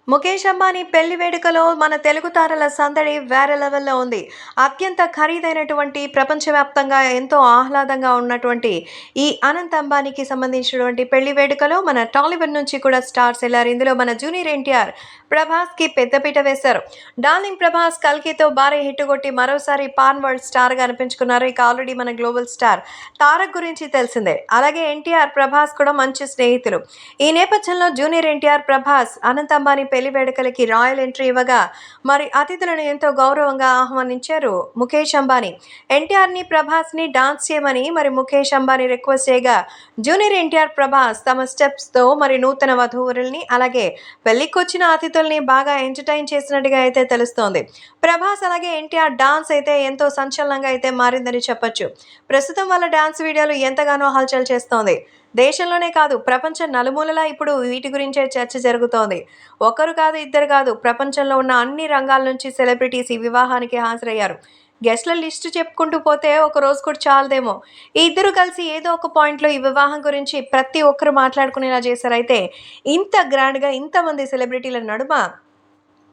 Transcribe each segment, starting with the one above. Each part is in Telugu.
ముఖేష్ అంబానీ పెళ్లి వేడుకలో మన తెలుగు తారల సందడి వేరే లెవెల్లో ఉంది. అత్యంత ఖరీదైనటువంటి ప్రపంచవ్యాప్తంగా ఎంతో ఆహ్లాదంగా ఉన్నటువంటి ఈ అనంత్ అంబానీకి సంబంధించినటువంటి పెళ్లి వేడుకలో మన టాలీవుడ్ నుంచి కూడా స్టార్స్ వెళ్లారు. ఇందులో మన జూనియర్ ఎన్టీఆర్ ప్రభాస్‌కి పెద్దపీట వేశారు. డార్లింగ్ ప్రభాస్ 'కల్కి'తో భారీ హిట్ కొట్టి మరోసారి పాన్ వరల్డ్ స్టార్‌గా అనిపించుకున్నారు. ఇక ఆల్రెడీ మన గ్లోబల్ స్టార్ తారక్ గురించి తెలిసిందే. అలాగే ఎన్టీఆర్, ప్రభాస్ కూడా మంచి స్నేహితులు. ఈ నేపథ్యంలో జూనియర్ ఎన్టీఆర్, ప్రభాస్ అనంత్ అంబానీ పెళ్లి వేడుకలకి రాయల్ ఎంట్రీ ఇవ్వగా మరి అతిథులను ఎంతో గౌరవంగా ఆహ్వానించారు ముఖేష్ అంబానీ. ఎన్టీఆర్ని, ప్రభాస్ని డాన్స్ చేయమని మరి ముఖేష్ అంబానీ రిక్వెస్ట్ చేయగా జూనియర్ ఎన్టీఆర్, ప్రభాస్ తమ స్టెప్స్తో మరి నూతన వధూవరుల్ని అలాగే పెళ్లికొచ్చిన అతిథుల్ని బాగా ఎంటర్టైన్ చేసినట్టుగా అయితే తెలుస్తోంది. ప్రభాస్ అలాగే ఎన్టీఆర్ డాన్స్ అయితే ఎంతో సంచలనంగా అయితే మారిందని చెప్పొచ్చు. ప్రస్తుతం వాళ్ళ డాన్స్ వీడియోలు ఎంతగానో హల్చల్ చేస్తోంది. దేశంలోనే కాదు ప్రపంచం నలుమూలలా ఇప్పుడు వీటి గురించే చర్చ జరుగుతోంది. ఒకరు కాదు, ఇద్దరు కాదు, ప్రపంచంలో ఉన్న అన్ని రంగాల నుంచి సెలబ్రిటీస్ ఈ వివాహానికి హాజరయ్యారు. గెస్ట్ల లిస్టు చెప్పుకుంటూ పోతే ఒక రోజు కూడా చాలదేమో. ఈ ఇద్దరు కలిసి ఏదో ఒక పాయింట్లో ఈ వివాహం గురించి ప్రతి ఒక్కరు మాట్లాడుకునేలా చేశారు. అయితే ఇంత గ్రాండ్గా ఇంతమంది సెలబ్రిటీల నడుమ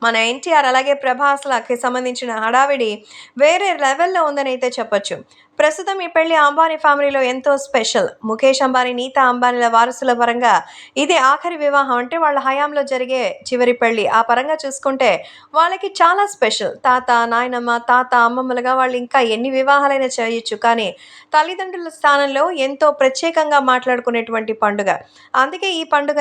మన ఎన్టీఆర్ అలాగే ప్రభాస్‌లకి సంబంధించిన హడావిడి వేరే లెవెల్‌లో ఉందని అయితే చెప్పొచ్చు. ప్రస్తుతం ఈ పెళ్లి అంబానీ ఫ్యామిలీలో ఎంతో స్పెషల్. ముఖేష్ అంబానీ, నీతా అంబానీల వారసుల పరంగా ఇది ఆఖరి వివాహం. అంటే వాళ్ళ హయాంలో జరిగే చివరి పెళ్లి. ఆ పరంగా చూసుకుంటే వాళ్ళకి చాలా స్పెషల్. తాత, నాయనమ్మ, తాత, అమ్మమ్మలుగా వాళ్ళు ఇంకా ఎన్ని వివాహాలైనా చేయొచ్చు. కానీ తల్లిదండ్రుల స్థానంలో ఎంతో ప్రత్యేకంగా మాట్లాడుకునేటువంటి పండుగ. అందుకే ఈ పండుగ